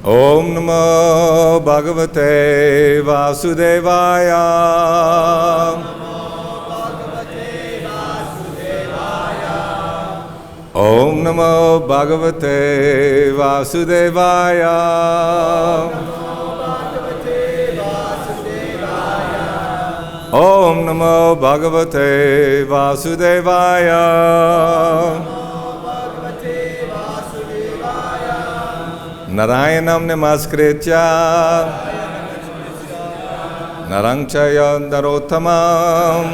Om Namo Bhagavate Vasudevaya. Om Namo Bhagavate Vasudevaya. Om Namo Bhagavate Vasudevaya. Narayanam namaskritya Narang chaya narottamam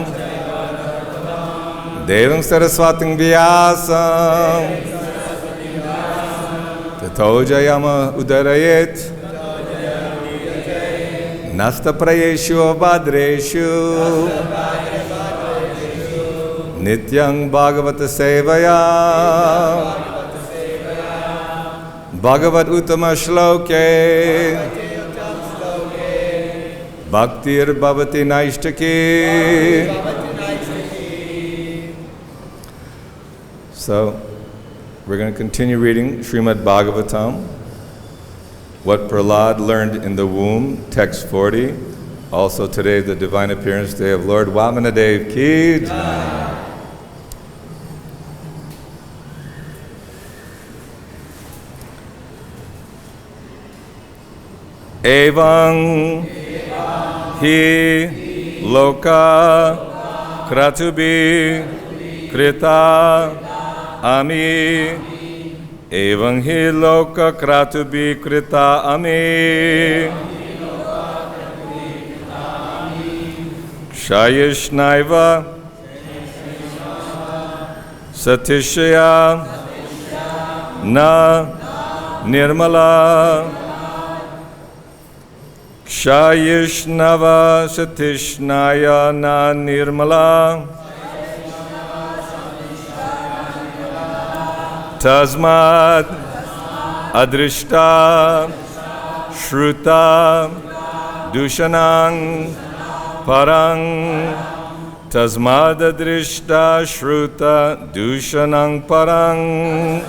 Devam saraswating vyasam Tato jayama udarayet Nasta prayeshu abhadreshu Nityang bhagavata sevaya Bhagavad Uttama Shloke Bhaktir Bhavati Naishtaki. So, we're going to continue reading Srimad Bhagavatam, what Prahlad learned in the womb, text 40. Also today, the divine appearance day of Lord Vamanadev Ki Jai. Evam hi loka kratubi krita ami. Evam hi loka kratubi krita ami. Shayishnaiva satishya na nirmala. Shayishnava satishnaya na nirmala. Tasmad adrishta shruta dushanang parang. Tasmad adrishta shruta dushanang parang.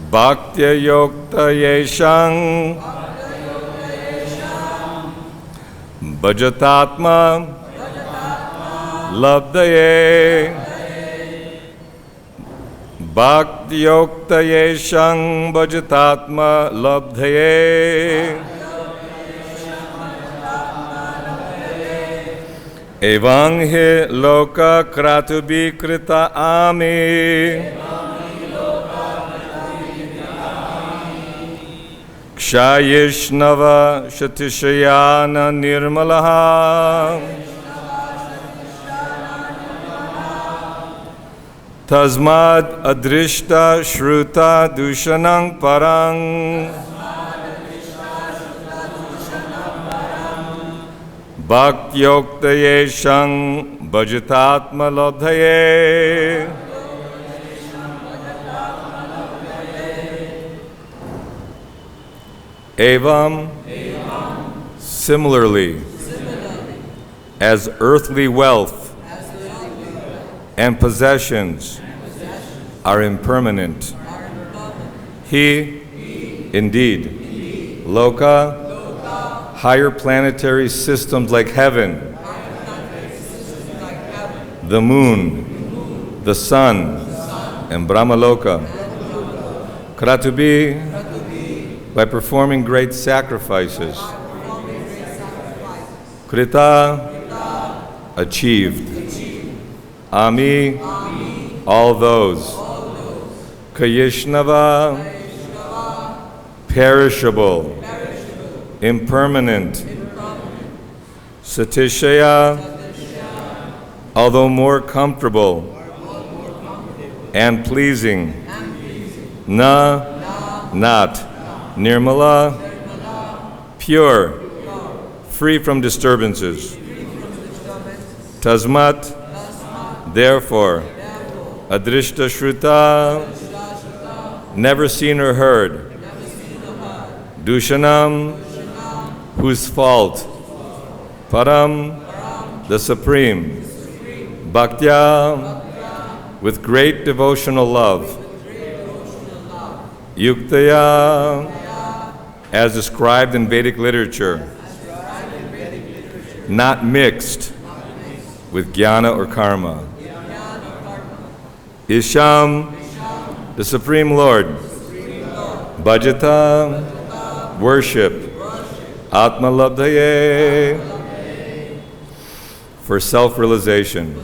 Bhakti-yoga yeshang bhajatatma labdaye. Bhakti-yoga yeshang bhajatatma labdaye. Evam hi loka kratubi krita ami. Kshayishnava shatishayana nirmalaha. Tasmad adrishta shruta dushanang parang. Bhakti-yoga yeshang bhajatatma labdhaye. Evam, similarly, as earthly wealth and possessions are impermanent, he, indeed, loka, higher planetary systems like heaven, the moon, the sun, and Brahmaloka, kratubi, by performing great sacrifices. Krita, achieved. Ami, all those. Kayishnava, perishable, impermanent. Satishaya, although more comfortable and pleasing. Na, not. Nirmala, pure, free from disturbances. Tasmat, therefore. Adrishta shruta, never seen or heard. Dushanam, whose fault. Param, the supreme. Bhaktya, with great devotional love. yuktaya, as described in Vedic literature, not mixed with jnana or karma. Isham, the Supreme Lord, bhajata, worship, atma labdhaye, for self-realization.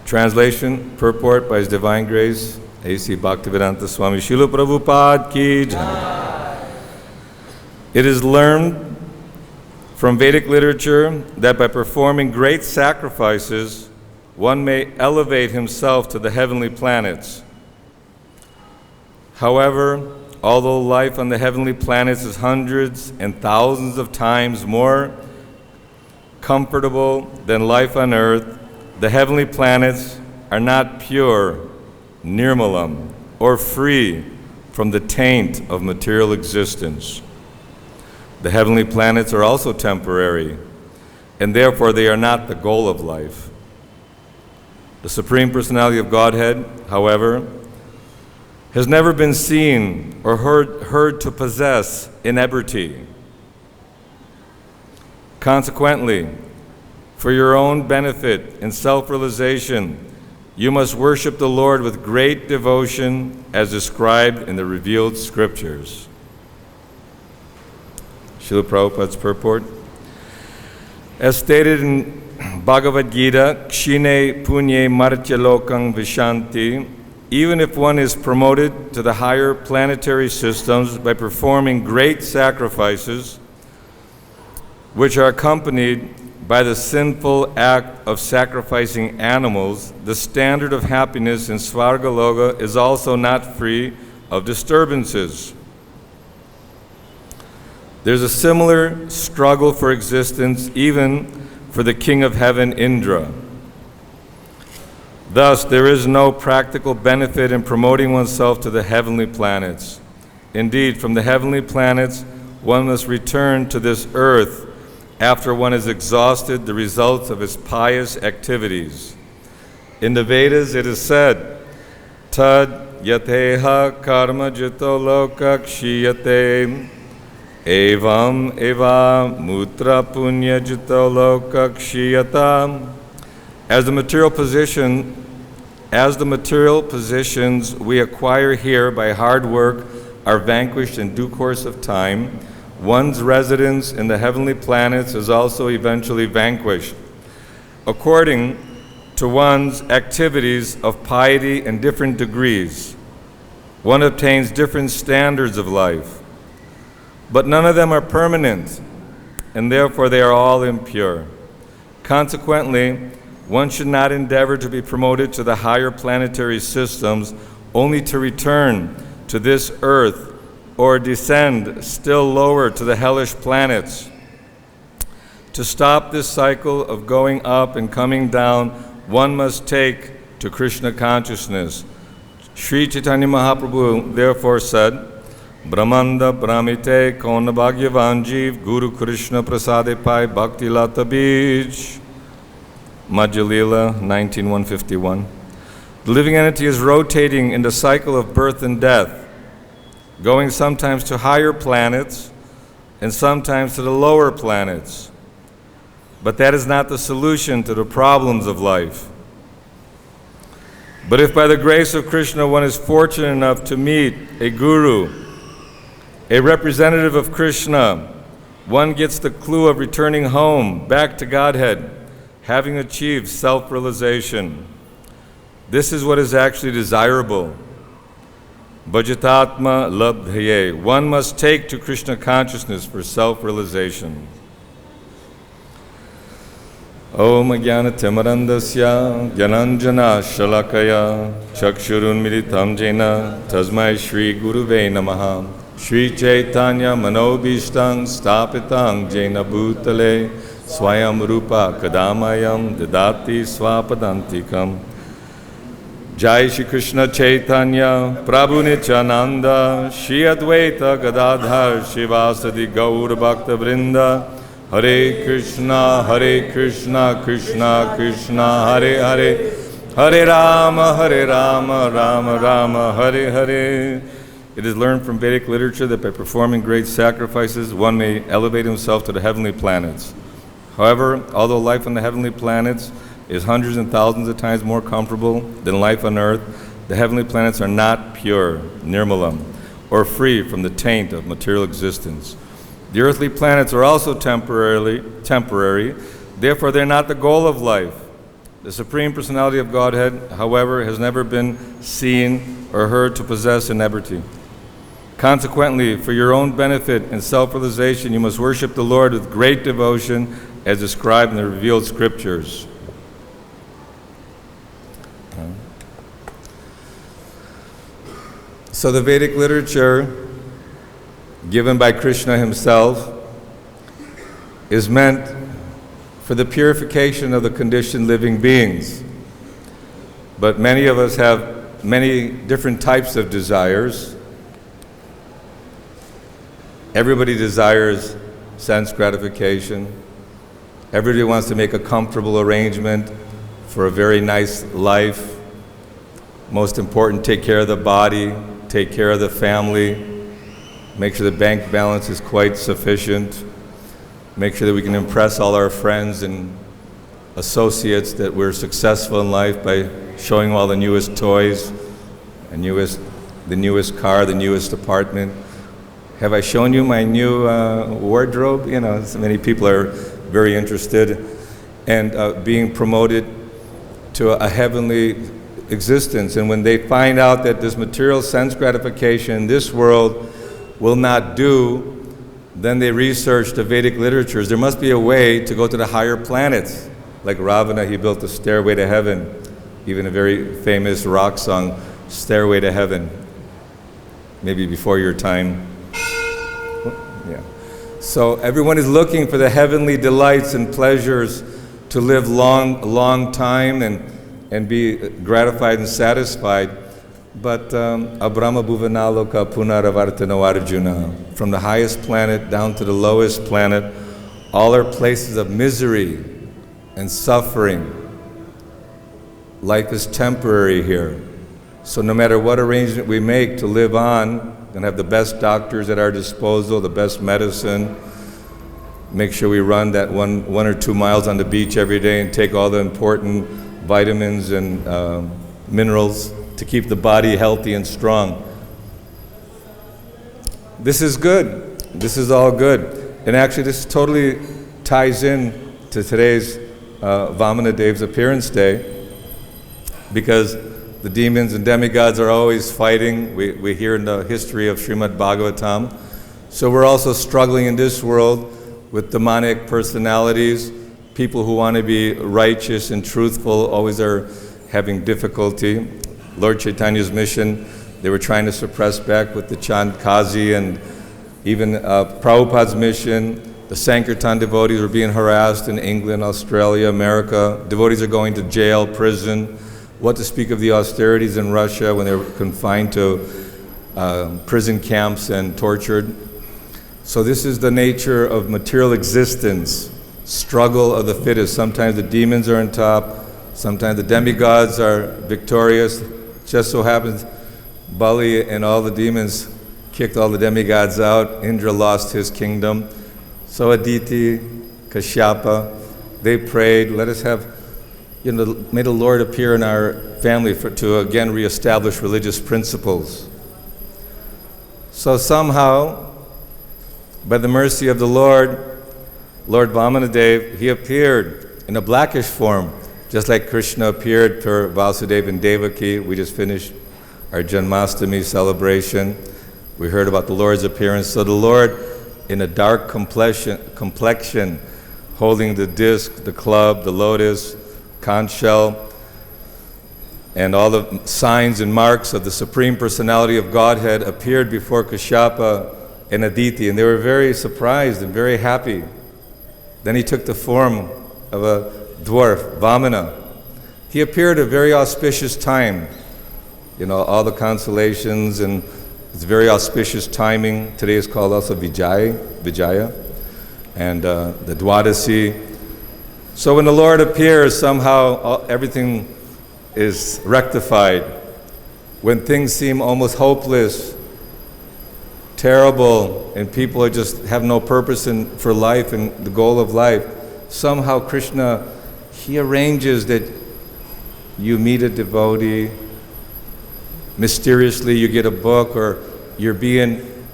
Translation, purport by His Divine Grace, A.C. Bhaktivedanta Swami Srila Prabhupada ki jai. It is learned from Vedic literature that by performing great sacrifices, one may elevate himself to the heavenly planets. However, although life on the heavenly planets is hundreds and thousands of times more comfortable than life on earth, the heavenly planets are not pure, nirmalam, or free from the taint of material existence. The heavenly planets are also temporary, and therefore they are not the goal of life. The Supreme Personality of Godhead, however, has never been seen or heard to possess inebriety. Consequently, for your own benefit and self-realization, you must worship the Lord with great devotion as described in the revealed scriptures. Srila Prabhupada's purport. As stated in Bhagavad-Gita, Kshine punye martya lokang vishanti, even if one is promoted to the higher planetary systems by performing great sacrifices, which are accompanied by the sinful act of sacrificing animals, the standard of happiness in Svargaloka is also not free of disturbances. There's a similar struggle for existence even for the king of heaven, Indra. Thus, there is no practical benefit in promoting oneself to the heavenly planets. Indeed, from the heavenly planets, one must return to this earth after one has exhausted the results of his pious activities. In the Vedas, it is said, Tad yateha karma jito loka kshiyate evam eva mutra punya jito loka kshiyata. As the material positions we acquire here by hard work are vanquished in due course of time, one's residence in the heavenly planets is also eventually vanquished. According to one's activities of piety in different degrees, one obtains different standards of life. But none of them are permanent, and therefore they are all impure. Consequently, one should not endeavor to be promoted to the higher planetary systems only to return to this earth or descend still lower to the hellish planets. To stop this cycle of going up and coming down, one must take to Krishna consciousness. Sri Chaitanya Mahaprabhu therefore said, Brahmanda Brahmite Kona Bhagyavan Jeev Guru Krishna Prasade Pai Bhakti Lata Bij. Madhya Lila, 19:151. The living entity is rotating in the cycle of birth and death, going sometimes to higher planets and sometimes to the lower planets. But that is not the solution to the problems of life. But if by the grace of Krishna one is fortunate enough to meet a guru, a representative of Krishna, one gets the clue of returning home, back to Godhead, having achieved self-realization. This is what is actually desirable. Bhajatatma labdhaye. One must take to Krishna consciousness for self-realization. Om Jnana Timarandasya Gyananjana Shalakaya Chakshurun Militam Jena Tasmai Shri Guruve Namaha Shri Chaitanya Manobhishtam Stapitang Jena Bhutale Swayam Rupa Kadamayam Dadati Swapadantikam. Jai Shri Krishna Chaitanya Prabhu Nityananda Shri Advaita Gadadhar Shivasadi Gaur Bhakta Vrinda Hare Krishna Krishna Krishna Hare Hare Hare Rama, Rama Rama, Hare Hare. It is learned from Vedic literature that by performing great sacrifices, one may elevate himself to the heavenly planets. However, although life on the heavenly planets is hundreds and thousands of times more comfortable than life on earth, the heavenly planets are not pure, nirmalam, or free from the taint of material existence. The earthly planets are also temporary, therefore they're not the goal of life. The Supreme Personality of Godhead, however, has never been seen or heard to possess inebriety. Consequently, for your own benefit and self-realization, you must worship the Lord with great devotion as described in the revealed scriptures. So the Vedic literature given by Krishna himself is meant for the purification of the conditioned living beings. But many of us have many different types of desires. Everybody desires sense gratification. Everybody wants to make a comfortable arrangement for a very nice life. Most important, take care of the body, take care of the family, make sure the bank balance is quite sufficient, make sure that we can impress all our friends and associates that we're successful in life by showing all the newest toys, the newest car, the newest apartment. Have I shown you my new wardrobe? You know, so many people are very interested and being promoted to a heavenly existence. And when they find out that this material sense gratification in this world will not do, then they research the Vedic literatures. There must be a way to go to the higher planets. Like Ravana, he built the Stairway to Heaven, even a very famous rock song, Stairway to Heaven, maybe before your time. Yeah. So everyone is looking for the heavenly delights and pleasures to live long time and be gratified and satisfied. But Abrahma Bhuvanaloka Punaravartano Arjuna, from the highest planet down to the lowest planet, all are places of misery and suffering. Life is temporary here. So no matter what arrangement we make to live on, and have the best doctors at our disposal, the best medicine, make sure we run that one or 2 miles on the beach every day and take all the important vitamins and minerals to keep the body healthy and strong. This is good. This is all good. And actually this totally ties in to today's Vamana Dev's appearance day, because the demons and demigods are always fighting. We hear in the history of Srimad Bhagavatam. So we're also struggling in this world with demonic personalities. People who want to be righteous and truthful always are having difficulty. Lord Chaitanya's mission, they were trying to suppress back with the Chand Kazi, and even Prabhupada's mission, the Sankirtan devotees were being harassed in England, Australia, America. Devotees are going to jail, prison. What to speak of the austerities in Russia when they were confined to prison camps and tortured. So this is the nature of material existence, struggle of the fittest. Sometimes the demons are on top, sometimes the demigods are victorious. Just so happens Bali and all the demons kicked all the demigods out. Indra lost his kingdom. So Aditi, Kashyapa, they prayed, let us have, may the Lord appear in our family to again reestablish religious principles. So somehow, by the mercy of the Lord Vamanadev, he appeared in a blackish form, just like Krishna appeared for Vasudeva and Devaki. We just finished our Janmashtami celebration. We heard about the Lord's appearance. So the Lord, in a dark complexion, holding the disc, the club, the lotus, conch shell, and all the signs and marks of the Supreme Personality of Godhead, appeared before Kashyapa and Aditi, and they were very surprised and very happy. Then he took the form of a dwarf, Vamana. He appeared at a very auspicious time. All the constellations, and it's very auspicious timing. Today is called also Vijaya, and the Dwadasi. So when the Lord appears, somehow everything is rectified, when things seem almost hopeless, terrible, and people just have no purpose for life and the goal of life, somehow Krishna, he arranges that you meet a devotee, mysteriously you get a book, or you're being,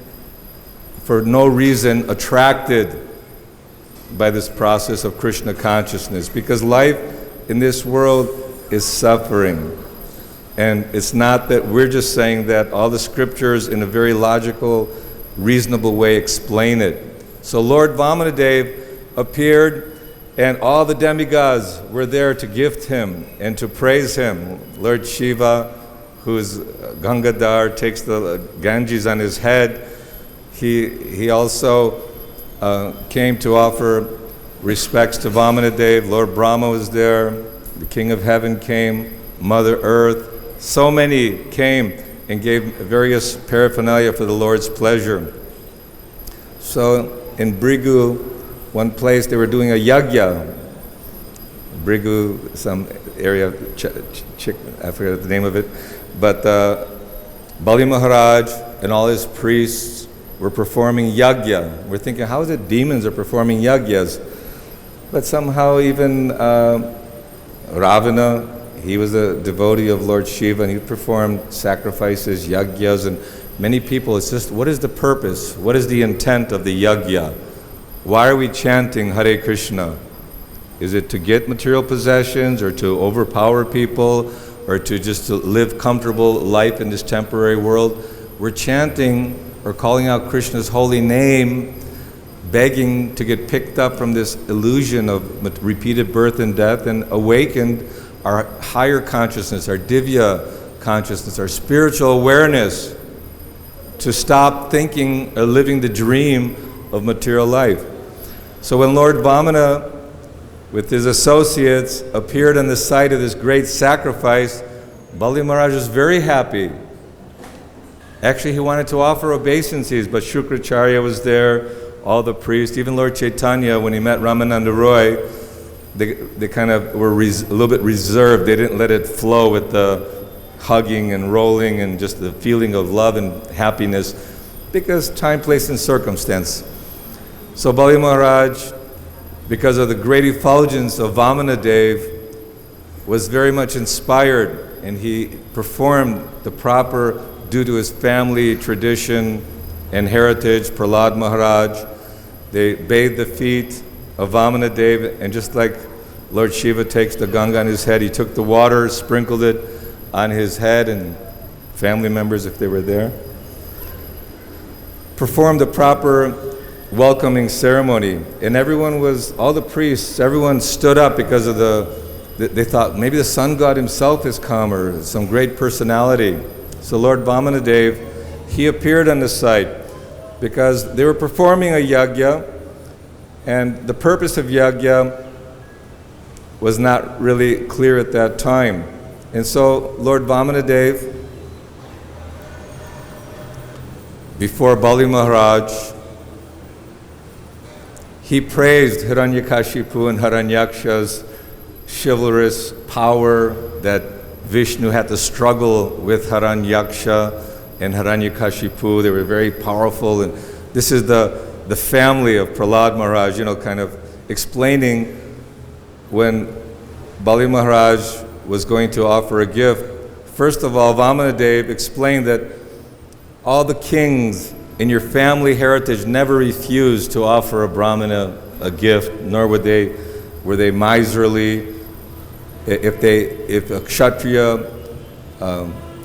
for no reason, attracted by this process of Krishna consciousness. Because life in this world is suffering. And it's not that we're just saying that. All the scriptures in a very logical, reasonable way explain it. So Lord Vamanadev appeared, and all the demigods were there to gift him and to praise him. Lord Shiva, who is Gangadhar, takes the Ganges on his head. He also came to offer respects to Vamanadev. Lord Brahma was there. The King of Heaven came. Mother Earth. So many came and gave various paraphernalia for the Lord's pleasure. So in Brigu, one place, they were doing a yagya. Brigu, some area, I forget the name of it. But Bali Maharaj and all his priests were performing yagya. We're thinking, how is it demons are performing yagyas? But somehow even Ravana, he was a devotee of Lord Shiva, and he performed sacrifices, yagyas, and many people, it's just, what is the purpose? What is the intent of the yagya? Why are we chanting Hare Krishna? Is it to get material possessions, or to overpower people, or to just to live comfortable life in this temporary world? We're chanting or calling out Krishna's holy name, begging to get picked up from this illusion of repeated birth and death and awakened our higher consciousness, our divya consciousness, our spiritual awareness, to stop thinking or living the dream of material life. So when Lord Vamana, with his associates, appeared on the site of this great sacrifice, Bali Maharaj was very happy. Actually, he wanted to offer obeisances, but Shukracharya was there, all the priests, even Lord Chaitanya, when he met Ramananda Roy, they kind of were a little bit reserved. They didn't let it flow with the hugging and rolling and just the feeling of love and happiness, because time, place, and circumstance. So Bali Maharaj, because of the great effulgence of Vamanadev, was very much inspired, and he performed the proper, due to his family tradition and heritage, Prahlad Maharaj. They bathed the feet of Vamanadev, and just like Lord Shiva takes the Ganga on his head, he took the water, sprinkled it on his head, and family members, if they were there, performed the proper welcoming ceremony. And everyone was, all the priests, everyone stood up because of they thought maybe the sun god himself has come, or some great personality. So Lord Vamanadev, he appeared on the site because they were performing a yagya, and the purpose of yagya was not really clear at that time. And so Lord Vamanadev, before Bali Maharaj, he praised Hiranyakashipu and Hiranyaksha's chivalrous power, that Vishnu had to struggle with Hiranyaksha and Hiranyakashipu. They were very powerful, and this is the family of Prahlad Maharaj, kind of explaining when Bali Maharaj was going to offer a gift. First of all, Vamanadev explained that all the kings in your family heritage never refused to offer a Brahmana a gift, nor were they miserly. If a Kshatriya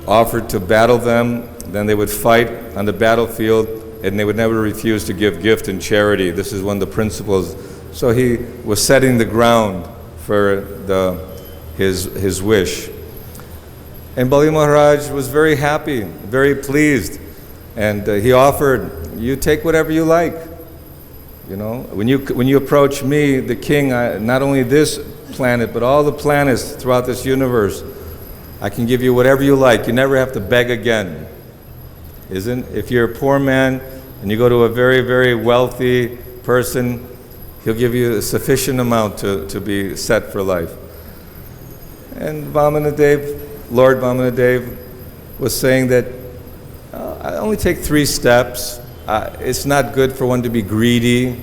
offered to battle them, then they would fight on the battlefield, and they would never refuse to give gift and charity. This is one of the principles. So he was setting the ground for his wish. And Bali Maharaj was very happy, very pleased, and he offered, you take whatever you like. When you approach me, the king, not only this planet, but all the planets throughout this universe, I can give you whatever you like. You never have to beg again. If you're a poor man and you go to a very, very wealthy person, he'll give you a sufficient amount to be set for life. And Lord Vamanadev was saying that I only take 3 steps. It's not good for one to be greedy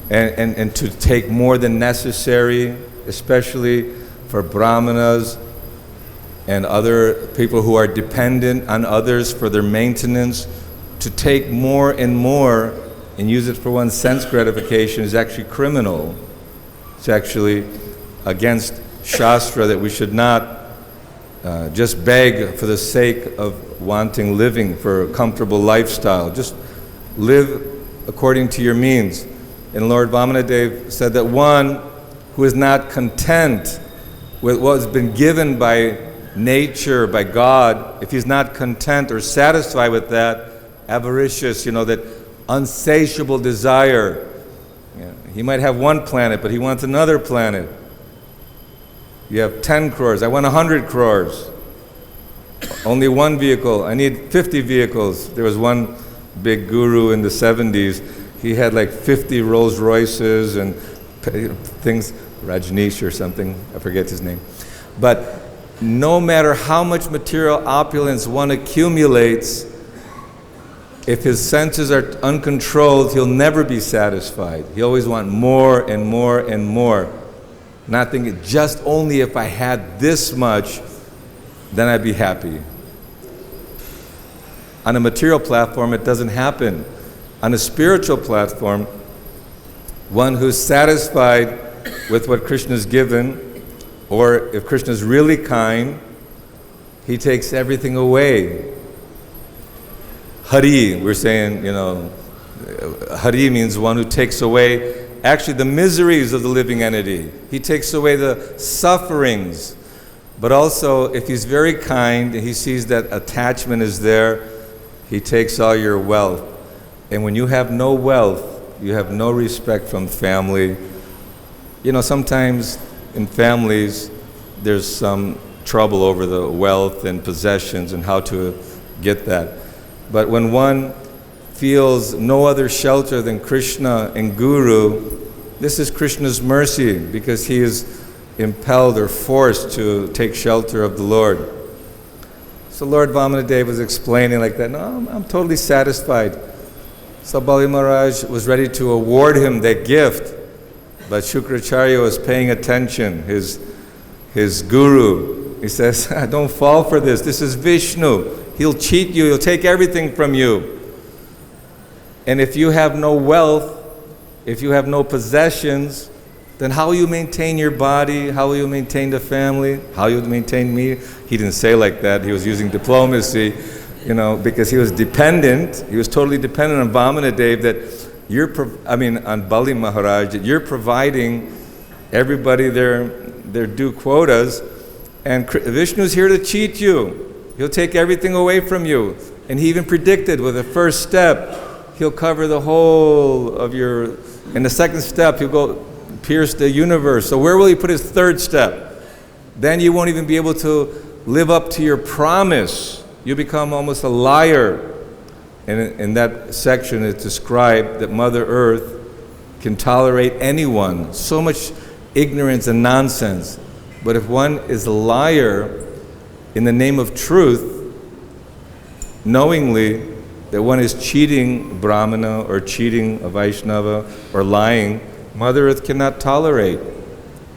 and to take more than necessary, especially for brahmanas and other people who are dependent on others for their maintenance. To take more and more and use it for one's sense gratification is actually criminal. It's actually against Shastra that we should not just beg for the sake of wanting living for a comfortable lifestyle. Just live according to your means. And Lord Vamanadev said that one who is not content with what has been given by nature, by God, if he's not content or satisfied with that, avaricious, that unsatiable desire. He might have one planet, but he wants another planet. You have 10 crores, I want 100 crores. Only one vehicle, I need 50 vehicles. There was one big guru in the 70s, he had like 50 Rolls Royces and things, Rajneesh or something, I forget his name. But no matter how much material opulence one accumulates, if his senses are uncontrolled, he'll never be satisfied. He'll always want more and more and more. Not thinking, just only if I had this much, then I'd be happy. On a material platform, it doesn't happen. On a spiritual platform, one who's satisfied with what Krishna's given, or if Krishna's really kind, he takes everything away. Hari, we're saying, Hari means one who takes away actually the miseries of the living entity. He takes away the sufferings. But also, if he's very kind and he sees that attachment is there, he takes all your wealth. And when you have no wealth, you have no respect from family. Sometimes in families, there's some trouble over the wealth and possessions and how to get that. But when one feels no other shelter than Krishna and Guru, this is Krishna's mercy because he is impelled or forced to take shelter of the Lord. So Lord Vamanadev was explaining like that, no, I'm totally satisfied. So Bali Maharaj was ready to award him that gift, but Shukracharya was paying attention, his guru. He says, don't fall for this. This is Vishnu. He'll cheat you. He'll take everything from you. And if you have no wealth, if you have no possessions, then how will you maintain your body? How will you maintain the family? How will you maintain me? He didn't say like that. He was using diplomacy, because he was dependent. He was totally dependent on Vamanadev that on Bali Maharaja, that you're providing everybody their due quotas, and Vishnu's here to cheat you. He'll take everything away from you. And he even predicted with the first step, he'll cover the whole of your, in the second step, he'll go pierce the universe. So where will he put his third step? Then you won't even be able to live up to your promise. You become almost a liar. And in that section it's described that Mother Earth can tolerate anyone. So much ignorance and nonsense. But if one is a liar in the name of truth, knowingly that one is cheating Brahmana or cheating a Vaishnava or lying, Mother Earth cannot tolerate.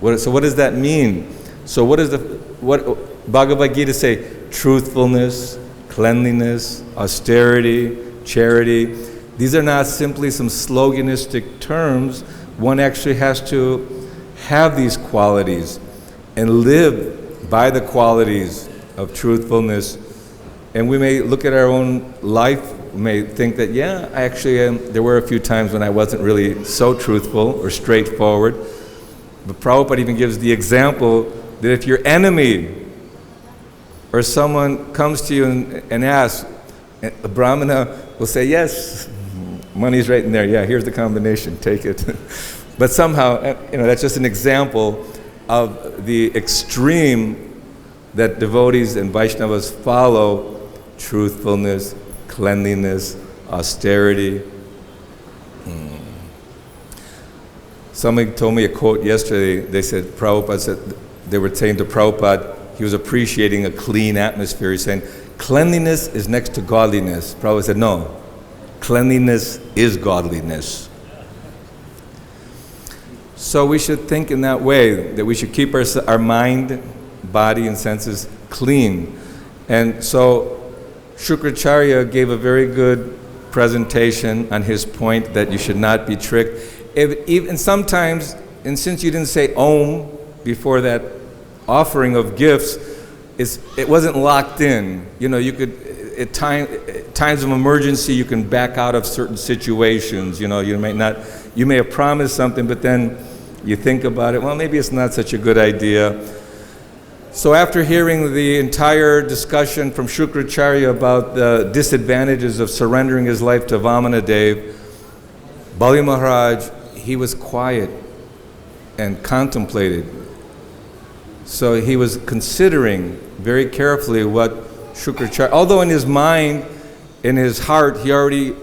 So what does that mean? So what Bhagavad-Gita say? Truthfulness, cleanliness, austerity, charity. These are not simply some sloganistic terms. One actually has to have these qualities and live by the qualities of truthfulness. And we may look at our own life, we may think that, yeah, I actually there were a few times when I wasn't really so truthful or straightforward. But Prabhupada even gives the example that if your enemy or someone comes to you and asks, a Brahmana will say, yes, money's right in there, yeah, here's the combination, take it. But somehow, that's just an example of the extreme that devotees and Vaishnavas follow: truthfulness, cleanliness, austerity. Somebody told me a quote yesterday. They said, Prabhupada said, they were saying to Prabhupada, he was appreciating a clean atmosphere. He's saying, cleanliness is next to godliness. Prabhupada said, no, cleanliness is godliness. So we should think in that way, that we should keep our mind, body, and senses clean. And so Shukracharya gave a very good presentation on his point that you should not be tricked. Even sometimes, and since you didn't say Om before that offering of gifts, it wasn't locked in. You know, you could, at times of emergency, you can back out of certain situations. You know, you may have promised something, but then you think about it, well, maybe it's not such a good idea. So after hearing the entire discussion from Shukracharya about the disadvantages of surrendering his life to Vamanadev, Bali Maharaj, he was quiet and contemplated. So he was considering very carefully what Shukracharya, although in his mind, in his heart, he already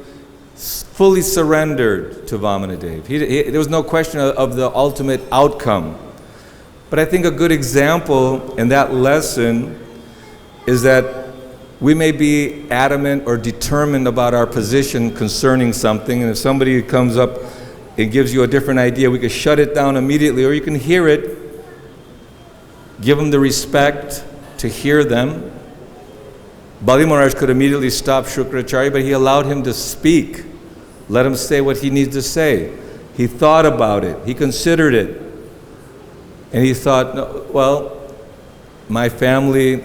fully surrendered to Vamanadev. There was no question of the ultimate outcome. But I think a good example in that lesson is that we may be adamant or determined about our position concerning something, and if somebody comes up and gives you a different idea, we can shut it down immediately, or you can hear it, give them the respect to hear them. Bali Maharaj could immediately stop Shukracharya, but he allowed him to speak. Let him say what he needs to say. He thought about it. He considered it. And he thought, no, well, my family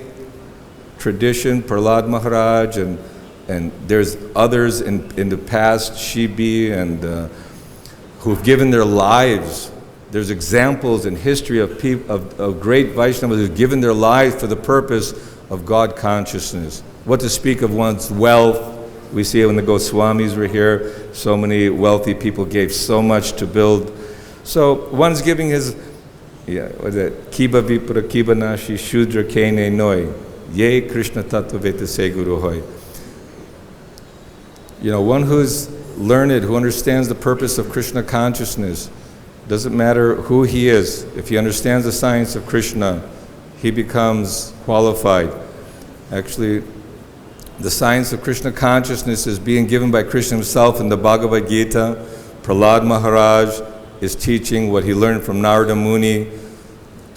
tradition, Prahlad Maharaj, and there's others in the past, Shibi, and who've given their lives. There's examples in history of great Vaishnavas who've given their lives for the purpose of God consciousness. What to speak of one's wealth. We see it when the Goswamis were here. So many wealthy people gave so much to build. So one's giving his, what is that? Kiba vipra kiba nashi shudra kene noi. Ye Krishna tattva veta se guru hoy. You know, one who's learned, who understands the purpose of Krishna consciousness, doesn't matter who he is, if he understands the science of Krishna, he becomes qualified. Actually, the science of Krishna consciousness is being given by Krishna himself in the Bhagavad-Gita. Prahlad Maharaj is teaching what he learned from Narada Muni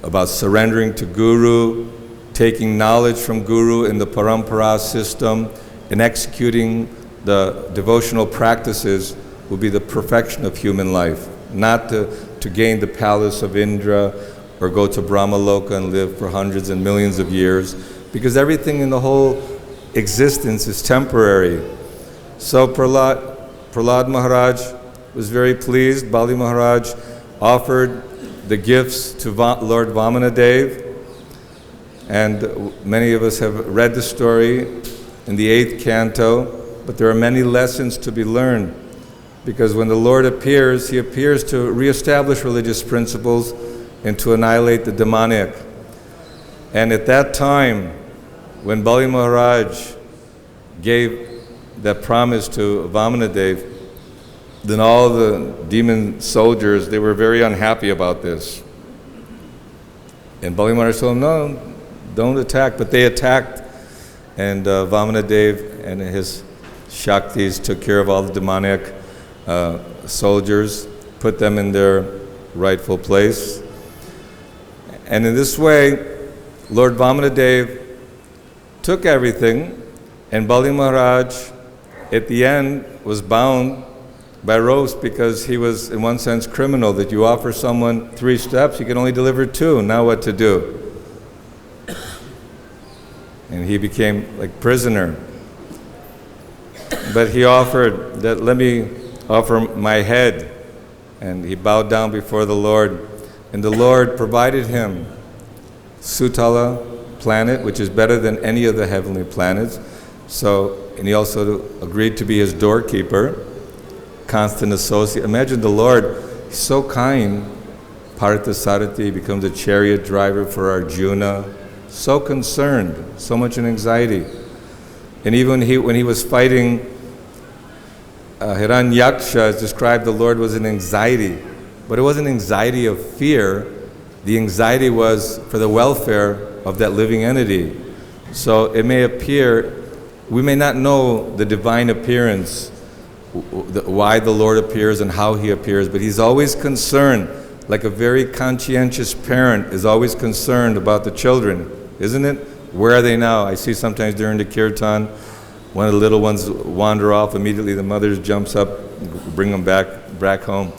about surrendering to Guru, taking knowledge from Guru in the Parampara system, and executing the devotional practices will be the perfection of human life. Not to gain the palace of Indra or go to Brahmaloka and live for hundreds and millions of years, because everything in the whole existence is temporary. So Prahlad Maharaj was very pleased. Bali Maharaj offered the gifts to Lord Vamanadev, and many of us have read the story in the 8th canto, but there are many lessons to be learned. Because when the Lord appears, he appears to reestablish religious principles and to annihilate the demonic. And at that time, when Bali Maharaj gave that promise to Vamanadev, then all the demon soldiers, they were very unhappy about this. And Bali Maharaj told them, no, don't attack. But they attacked, and Vamanadev and his Shaktis took care of all the demonic soldiers, put them in their rightful place. And in this way, Lord Vamanadev took everything, and Bali Maharaj, at the end, was bound by ropes because he was, in one sense, criminal, that you offer someone 3 steps, he can only deliver 2. Now what to do? And he became like prisoner. But he offered that, let me offer my head. And he bowed down before the Lord. And the Lord provided him Sutala planet, which is better than any of the heavenly planets. So, and he also agreed to be his doorkeeper, constant associate. Imagine the Lord, he's so kind. Parthasarathi becomes a chariot driver for Arjuna. So concerned, so much in anxiety. And even when he was fighting Hiranyaksha, as described, the Lord was in anxiety. But it wasn't anxiety of fear, the anxiety was for the welfare of that living entity. So it may appear, we may not know the divine appearance, why the Lord appears and how he appears, but he's always concerned, like a very conscientious parent is always concerned about the children, isn't it? Where are they now? I see sometimes during the kirtan, one of the little ones wander off, immediately the mother jumps up, bring them back home.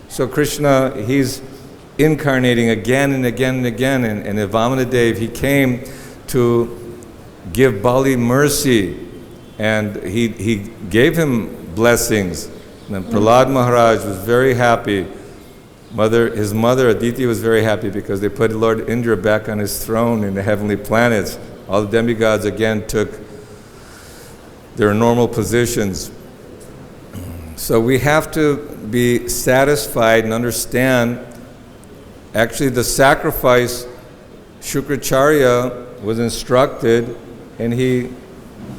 So Krishna, he's incarnating again and again and again, and Vamana Dev, he came to give Bali mercy, and he gave him blessings. And Prahlad Maharaj was very happy. His mother Aditi was very happy because they put Lord Indra back on his throne in the heavenly planets. All the demigods again took their normal positions. So we have to be satisfied and understand, actually the sacrifice, Shukracharya was instructed, and he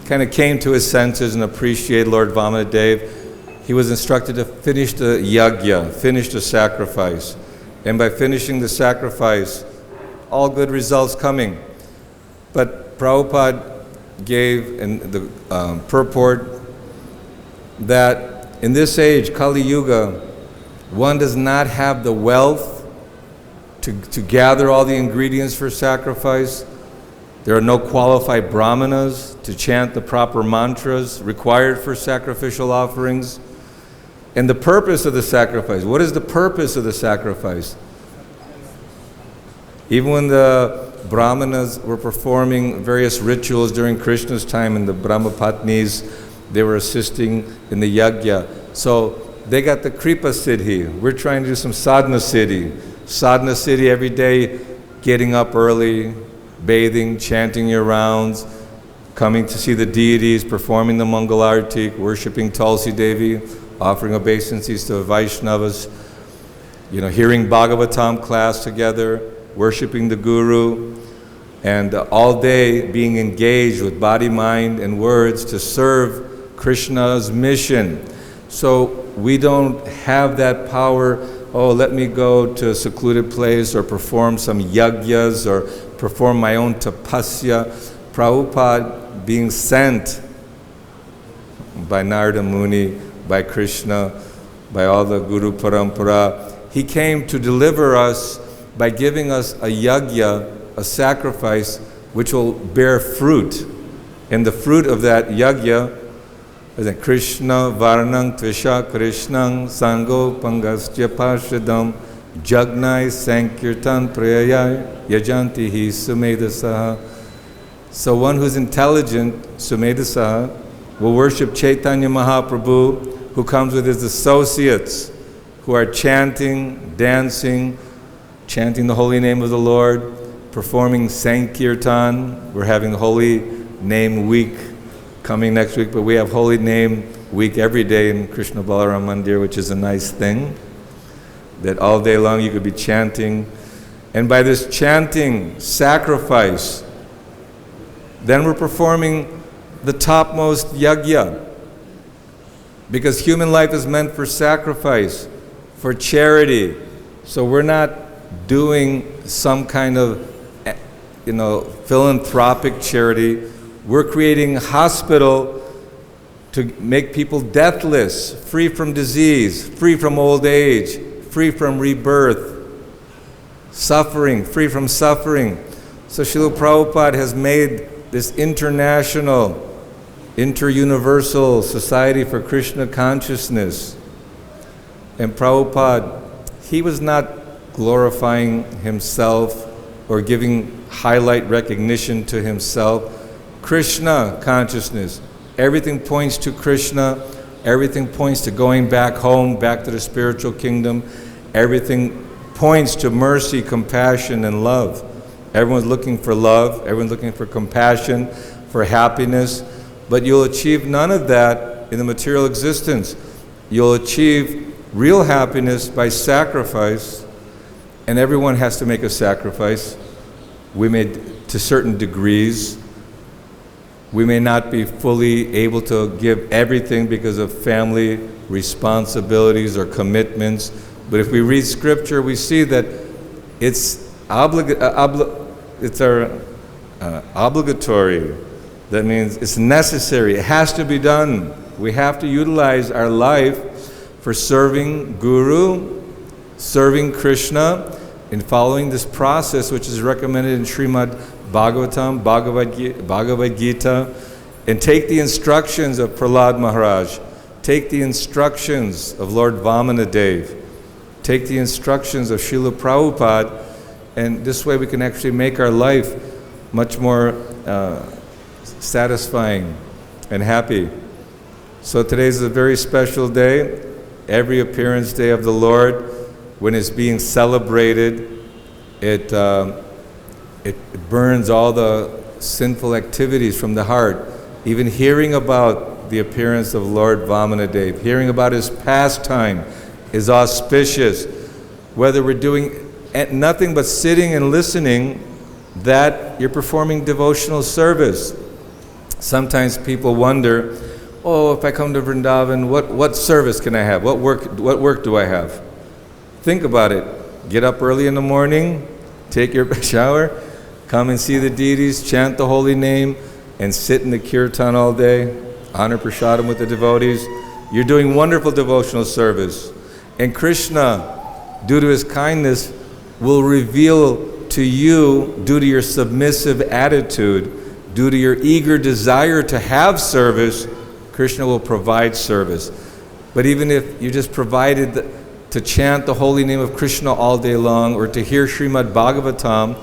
kind of came to his senses and appreciated Lord Vamana Dev. He was instructed to finish the yajna, finish the sacrifice. And by finishing the sacrifice, all good results coming. But Prabhupada gave in the purport that in this age, Kali Yuga, one does not have the wealth to gather all the ingredients for sacrifice. There are no qualified brahmanas to chant the proper mantras required for sacrificial offerings. And the purpose of the sacrifice, what is the purpose of the sacrifice? Even when the brahmanas were performing various rituals during Krishna's time, and the Brahmapatnis, they were assisting in the yajna. So they got the Kripa Siddhi. We're trying to do some sadhana siddhi. Sadhana siddhi every day, getting up early, bathing, chanting your rounds, coming to see the deities, performing the Mangalarti, worshipping Tulsi Devi, offering obeisances to Vaishnavas, hearing Bhagavatam class together, worshipping the Guru, and all day being engaged with body, mind, and words to serve Krishna's mission. So we don't have that power, let me go to a secluded place or perform some yajnas or perform my own tapasya. Prabhupada, being sent by Narada Muni, by Krishna, by all the Guru Parampara, he came to deliver us by giving us a yajna, a sacrifice, which will bear fruit. And the fruit of that yajna is that Krishna Varnang Tvisha Krishnang Sango Pangasya Parshadam Jagnai Sankirtan Prayayai Yajanti Hi Sumedasaha. So one who's intelligent, Sumedasaha, will worship Chaitanya Mahaprabhu, who comes with his associates, who are chanting, dancing, chanting the holy name of the Lord, performing Sankirtan. We're having Holy Name Week coming next week, but we have Holy Name Week every day in Krishna Balaram Mandir, which is a nice thing, that all day long you could be chanting. And by this chanting, sacrifice, then we're performing the topmost yajna. Because human life is meant for sacrifice, for charity. So we're not doing some kind of, philanthropic charity. We're creating a hospital to make people deathless, free from disease, free from old age, free from rebirth, suffering, free from suffering. So Srila Prabhupada has made this international, inter-universal society for Krishna consciousness. And Prabhupada, he was not glorifying himself or giving highlight recognition to himself. Krishna consciousness. Everything points to Krishna. Everything points to going back home, back to the spiritual kingdom. Everything points to mercy, compassion, and love. Everyone's looking for love. Everyone's looking for compassion, for happiness. But you'll achieve none of that in the material existence. You'll achieve real happiness by sacrifice, and everyone has to make a sacrifice. We may, to certain degrees, we may not be fully able to give everything because of family responsibilities or commitments, but if we read scripture, we see that it's it's our obligatory. That means it's necessary. It has to be done. We have to utilize our life for serving Guru, serving Krishna, and following this process which is recommended in Srimad Bhagavatam, Bhagavad-Gita, and take the instructions of Prahlad Maharaj, take the instructions of Lord Vamanadev, take the instructions of Srila Prabhupada, and this way we can actually make our life much more satisfying and happy. So today's a very special day. Every appearance day of the Lord, when it's being celebrated, it burns all the sinful activities from the heart. Even hearing about the appearance of Lord Vamanadev, hearing about his pastime is auspicious. Whether we're doing nothing but sitting and listening, that you're performing devotional service. Sometimes people wonder, oh, if I come to Vrindavan, what service can I have? What work do I have? Think about it. Get up early in the morning, take your shower, come and see the deities, chant the holy name, and sit in the kirtan all day, honor prasadam with the devotees. You're doing wonderful devotional service. And Krishna, due to his kindness, will reveal to you, due to your submissive attitude, due to your eager desire to have service, Krishna will provide service. But even if you just provided to chant the holy name of Krishna all day long, or to hear Srimad Bhagavatam,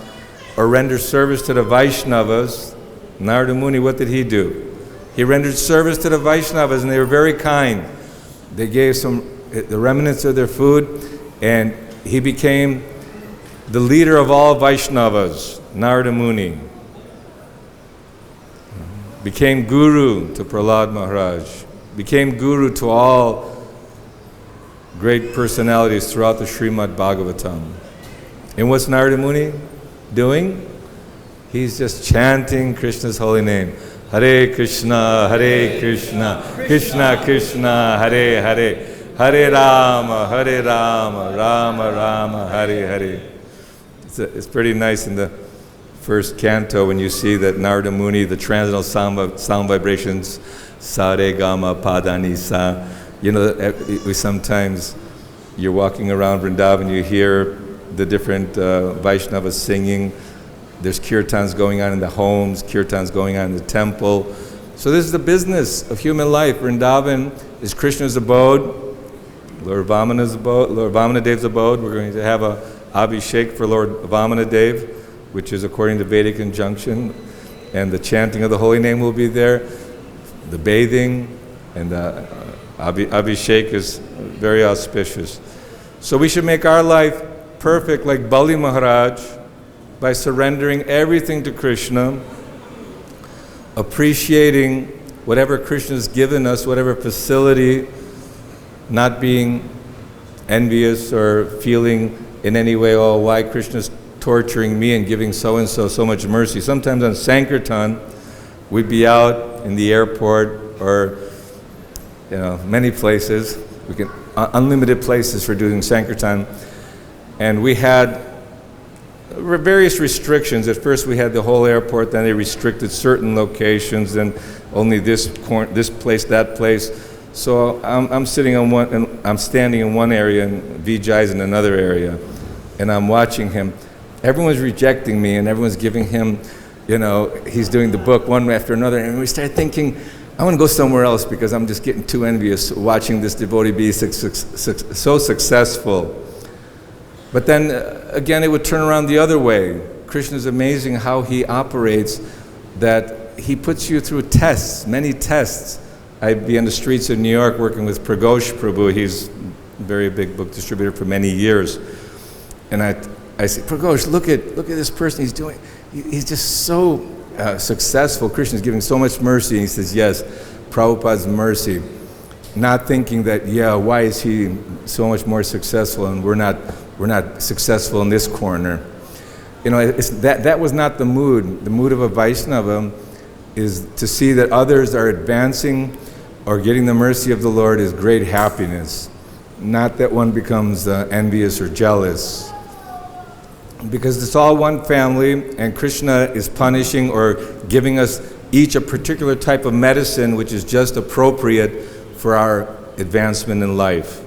or render service to the Vaishnavas, Narada Muni, what did he do? He rendered service to the Vaishnavas, and they were very kind. They gave the remnants of their food, and he became the leader of all Vaishnavas, Narada Muni. Became Guru to Prahlad Maharaj, became Guru to all great personalities throughout the Srimad Bhagavatam. And what's Narada Muni doing? He's just chanting Krishna's holy name. Hare Krishna, Krishna Krishna, Hare Hare, Hare Rama, Rama Rama, Hare Hare. It's pretty nice in the first canto when you see that Narada Muni, the transcendental sound vibrations, sa re ga ma pa da ni sa. You know, we sometimes, you're walking around Vrindavan, you hear the different Vaishnavas singing. There's kirtans going on in the homes, kirtans going on in the temple. So this is the business of human life. Vrindavan is Krishna's abode, Lord Vamanadev's abode. We're going to have a Abhishek for Lord Vamanadev, which is according to Vedic injunction, and the chanting of the holy name will be there, the bathing, and the Abhishek is very auspicious. So we should make our life perfect like Bali Maharaj by surrendering everything to Krishna, appreciating whatever Krishna's given us, whatever facility, not being envious or feeling in any way, oh, why Krishna's torturing me and giving so-and-so so much mercy. Sometimes on Sankirtan, we'd be out in the airport or many places, unlimited places for doing Sankirtan, and we had various restrictions. At first we had the whole airport, then they restricted certain locations, and only this place, that place. So I'm sitting on one, and I'm standing in one area, and Vijay's in another area, and I'm watching him. Everyone's rejecting me, and everyone's giving him, he's doing the book one after another, and we start thinking, I want to go somewhere else because I'm just getting too envious watching this devotee be so successful. But then again, it would turn around the other way. Krishna is amazing how he operates, that he puts you through tests, many tests. I'd be on the streets of New York working with Pragosh Prabhu. He's a very big book distributor for many years. And I say, Pragosh, look at this person. He's just so successful. Krishna is giving so much mercy. And he says, yes, Prabhupada's mercy. Not thinking that, why is he so much more successful and we're not successful in this corner. That was not the mood. The mood of a Vaishnava is to see that others are advancing or getting the mercy of the Lord is great happiness. Not that one becomes envious or jealous. because it's all one family, and Krishna is punishing or giving us each a particular type of medicine which is just appropriate for our advancement in life.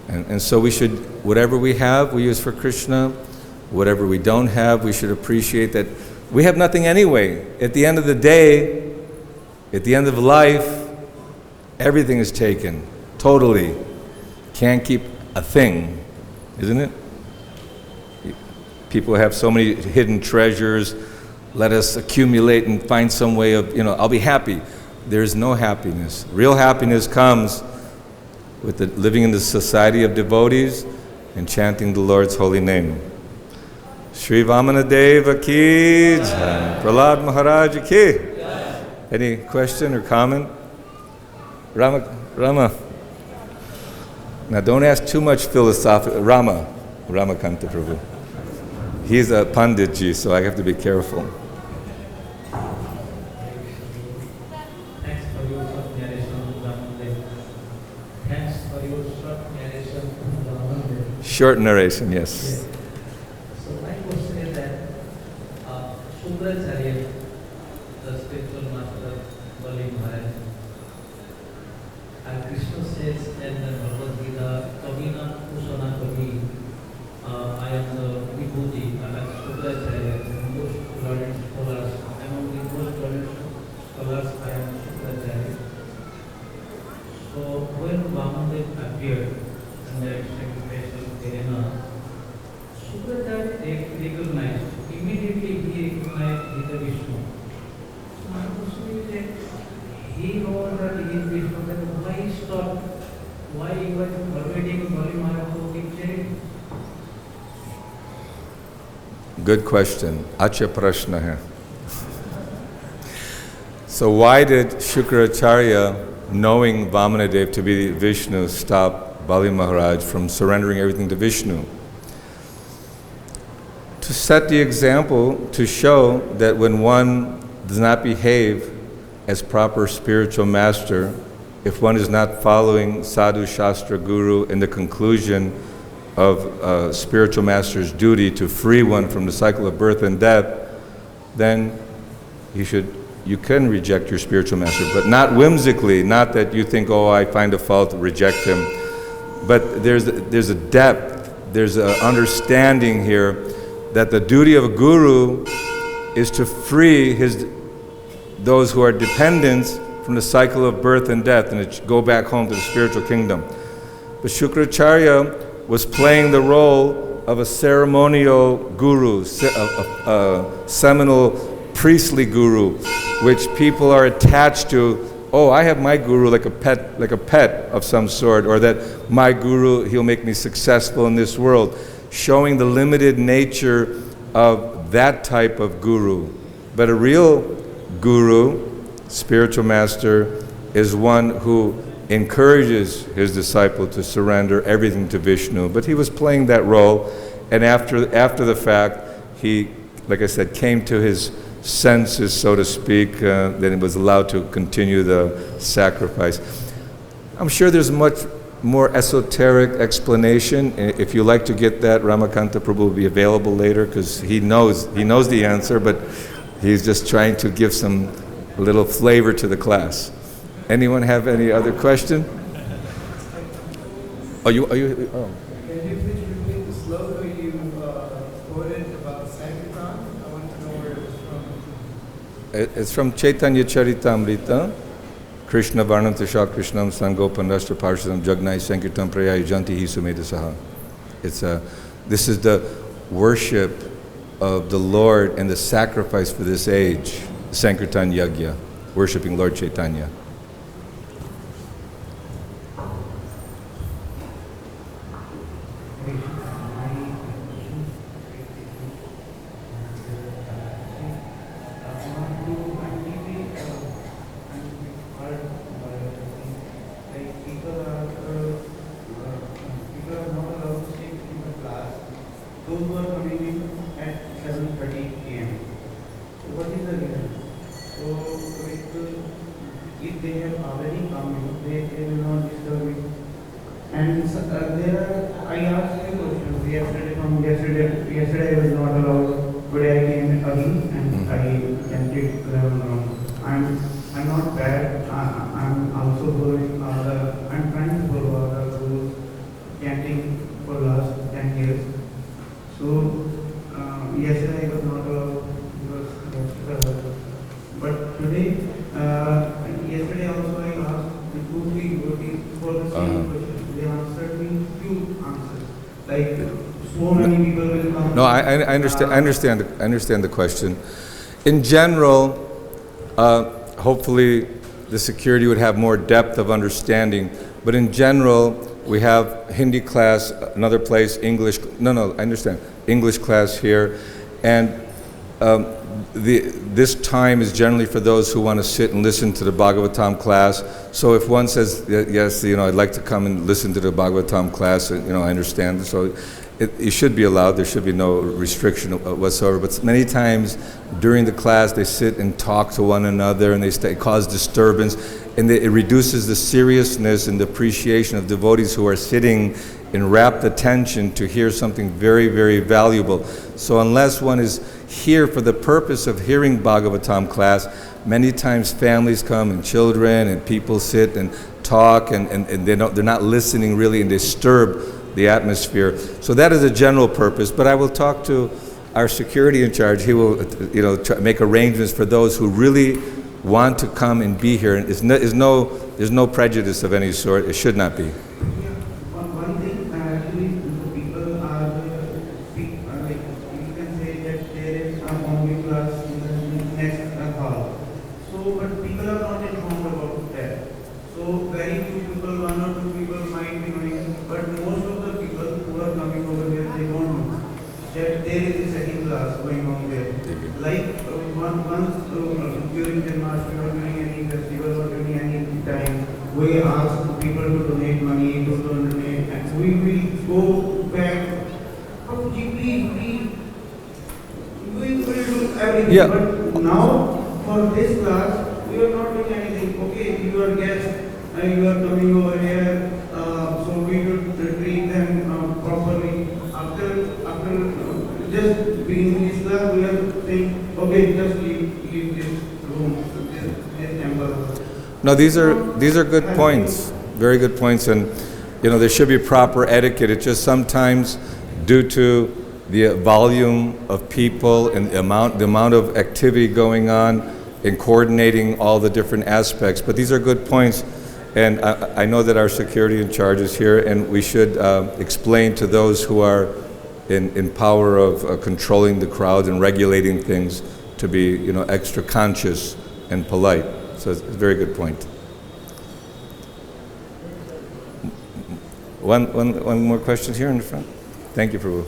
And so we should, whatever we have, we use for Krishna. Whatever we don't have, we should appreciate that we have nothing anyway. At the end of the day, at the end of life, everything is taken, totally. Can't keep a thing, isn't it? People have so many hidden treasures. Let us accumulate and find some way of, I'll be happy. There's no happiness. Real happiness comes with living in the society of devotees and chanting the Lord's holy name. Shri Vamana Deva ki jai. Prahlad Maharaja ki. Any question or comment? Rama. Now don't ask too much philosophical. Ramakanta Prabhu. He's a Panditji, so I have to be careful. Thanks for your short narration. Short narration, yes. So my question is that Shukracharya, the spiritual master, Bali Maharaja, and Krishna says in the Bhagavad-Gita, Kavina Kusana Kavi, I am the devotee, and as Shukracharya, most learned scholars, among the most learned scholars, I am Shukracharya. So when Vamandev appeared in that sacrificial arena, Shukracharya recognized, immediately he recognized the Vishnu. So my question is that he knows that he is Vishnu, then why he stopped? Why he was permitting Bali Maharaja to keep chanting? Good question. Acha prashna hai. So why did Shukracharya, knowing Vamanadev to be Vishnu, stop Bali Maharaj from surrendering everything to Vishnu? To set the example, to show that when one does not behave as proper spiritual master, if one is not following Sadhu Shastra Guru in the conclusion of a spiritual master's duty to free one from the cycle of birth and death, then you can reject your spiritual master, but not whimsically, not that you think, oh, I find a fault, reject him. But there's a depth, there's an understanding here that the duty of a guru is to free those who are dependents from the cycle of birth and death and to go back home to the spiritual kingdom. But Shukracharya was playing the role of a ceremonial guru, a seminal priestly guru, which people are attached to. Oh, I have my guru like a pet of some sort, or that my guru, he'll make me successful in this world, showing the limited nature of that type of guru. But a real guru, spiritual master, is one who encourages his disciple to surrender everything to Vishnu. But he was playing that role, and after the fact, he, like I said, came to his senses, so to speak, then he was allowed to continue the sacrifice. I'm sure there's much more esoteric explanation. If you like to get that, Ramakanta Prabhu will be available later, because he knows the answer, but he's just trying to give some little flavor to the class. Anyone have any other question? Are you? Oh. Can you please repeat the sloka you quoted about Sankirtan? I want to know where it was from. It's from Chaitanya Charitamrita. Krishna Varnanta Shah Krishnam Sangopan Rashtra Parshadam Jagnai Sankirtan Prayai Janti Hisumeda Saha. This is the worship of the Lord and the sacrifice for this age, Sankirtan Yagya, worshiping Lord Chaitanya. I asked you a question. Yesterday I was not allowed. Today I came early and I chanted 11 rounds. I'm not bad. I'm also following I'm trying to follow other rules, chanting for last 10 years. So yesterday I was not allowed because but today, yesterday also I asked the 2-3 devotees for the same question. They answered me few answers. Like so many people will come. No, I understand. I understand the question. In general, hopefully, the security would have more depth of understanding. But in general, we have Hindi class, another place, English. No, I understand. English class here, and this time is generally for those who want to sit and listen to the Bhagavatam class. So if one says, yes, I'd like to come and listen to the Bhagavatam class, I understand. So it should be allowed. There should be no restriction whatsoever. But many times during the class, they sit and talk to one another, and they cause disturbance, and it reduces the seriousness and the appreciation of devotees who are sitting in rapt attention to hear something very, very valuable. So unless one is here for the purpose of hearing Bhagavatam class, many times families come and children and people sit and talk and they're not listening really and disturb the atmosphere. So that is a general purpose, but I will talk to our security in charge. He will make arrangements for those who really want to come and be here. And there's no prejudice of any sort. It should not be. One thing, actually, the people are like, you can say that there is a Bombay class in the next hall. So, but people are not informed about that. So, very few people, 1 or 2 people might be knowing, but most of the people who are coming over here, they don't know that there is a second class going on there. Like once during Janmashtami or during any festival or during any time, we ask people to donate money, to donate, and we will go back. Oh, please, we will do everything. Yeah. But now, for this class, we are not doing anything. Okay, you are guests, you are coming over here, so we will treat them properly. After just being in this class, we are saying, okay, just leave this room, this temple. No, these are good points, very good points, and there should be proper etiquette. It's just sometimes due to the volume of people and the amount of activity going on in coordinating all the different aspects. But these are good points, and I know that our security in charge is here, and we should explain to those who are in power of controlling the crowd and regulating things to be extra conscious and polite. So it's a very good point. One more question here in the front. Thank you, Prabhu.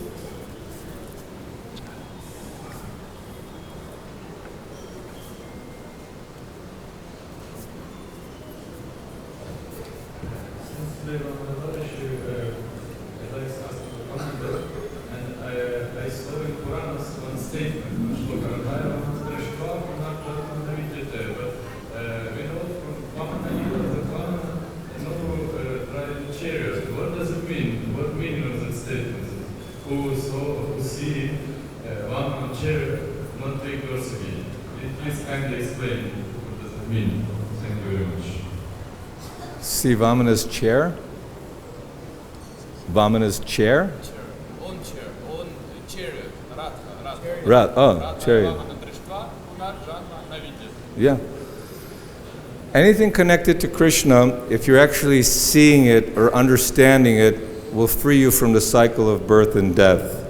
See Vamana's chair? Vamana's chair? Own chariot. Chariot. Yeah. Anything connected to Krishna, if you're actually seeing it or understanding it, will free you from the cycle of birth and death.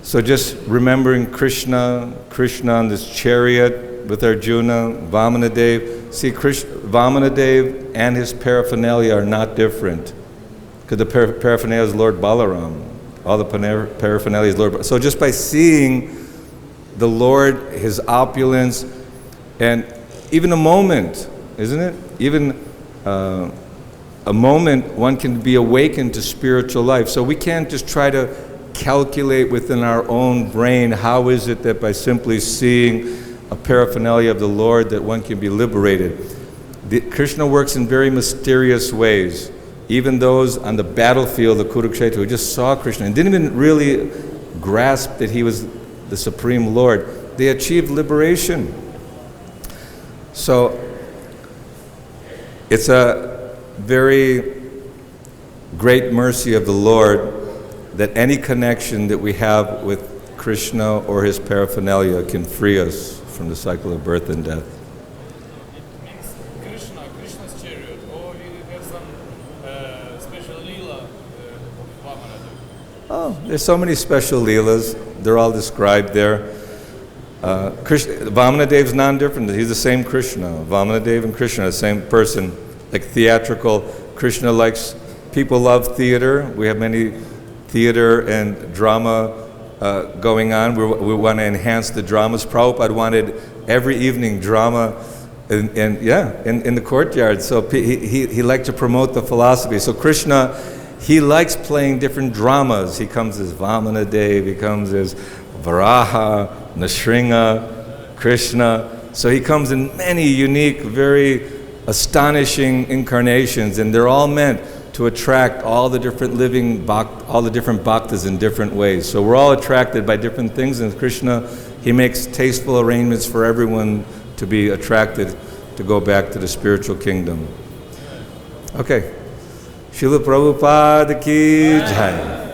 So just remembering Krishna on this chariot with Arjuna, Vamanadev. See, Vamanadev and his paraphernalia are not different, because the paraphernalia is Lord Balaram. All the paraphernalia is Lord Balaram. So just by seeing the Lord, his opulence, and even a moment, isn't it? Even a moment, one can be awakened to spiritual life. So we can't just try to calculate within our own brain how is it that by simply seeing a paraphernalia of the Lord that one can be liberated. Krishna works in very mysterious ways. even those on the battlefield of Kurukshetra who just saw Krishna and didn't even really grasp that he was the Supreme Lord, they achieved liberation. So it's a very great mercy of the Lord that any connection that we have with Krishna or his paraphernalia can free us from the cycle of birth and death. It means Krishna's chariot, or we have some special lila of Vamana. Oh, there's so many special leelas. They're all described there. Vamanadev's non-different. He's the same Krishna. Vamanadev and Krishna are the same person. Like theatrical, Krishna likes, people love theater. We have many theater and drama going on. We want to enhance the dramas. Prabhupada wanted every evening drama in the courtyard. So he liked to promote the philosophy. So Krishna, he likes playing different dramas. He comes as Vamanadev, he comes as Varaha, Nrsimha, Krishna. So he comes in many unique, very astonishing incarnations, and they're all meant to attract all the different all the different bhaktas in different ways. So we're all attracted by different things, and Krishna, he makes tasteful arrangements for everyone to be attracted to go back to the spiritual kingdom. Okay. Srila Prabhupada ki jai.